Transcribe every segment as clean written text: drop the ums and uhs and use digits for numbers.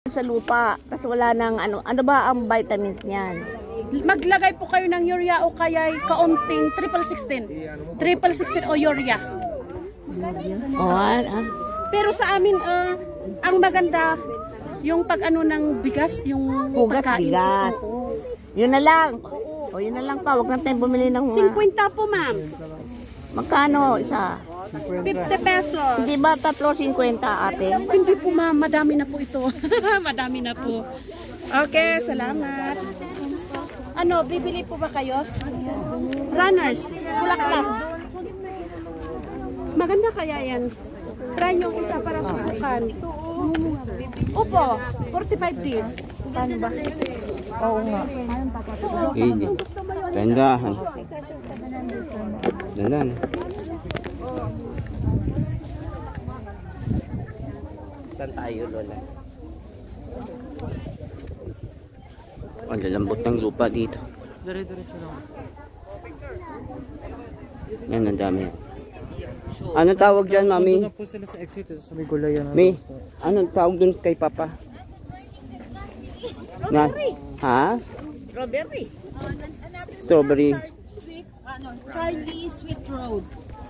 sa lupa kasi wala nang ano ba ang vitamins niyan? Maglagay po kayo ng urea o kaya kaunting 1616. 1616 o urea. Pero sa amin ang maganda yung pag ng bigas, yung Hugas, pagkain. bigas. Yun na lang. O yun na lang pa, wag na tayong bumili ng 50 po, ma'am. Magkano isa? 50 pesos. Hindi ba 3.50 ate? Hindi po, ma'am. Madami na po ito. Madami na po. Okay, salamat. Ano, bibili po ba kayo? Runners. Bulaklak. Maganda kaya yan. Try nyo isa para subukan. Opo, 45 days. Paano ba? Oo nga. Hindi. Tandahan. Dandan. Saan tayo, Lola? Ang lalambot ng lupa dito. Yan, ang dami. Anong tawag dyan, Mami? May, anong tawag dun kay Papa? Na, ha? Strawberry. Strawberry. Charlie Sweet Road.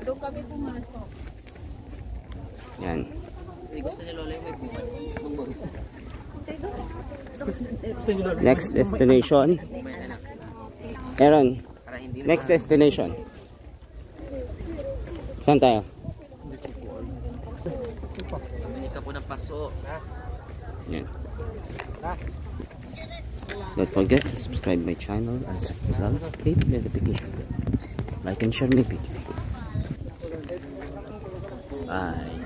Doon kami pumasok. Yan. Next destination. Aaron, next destination. Saan tayo? Yan. Don't forget to subscribe my channel and hit the notification bell. Like and share my video. Bye.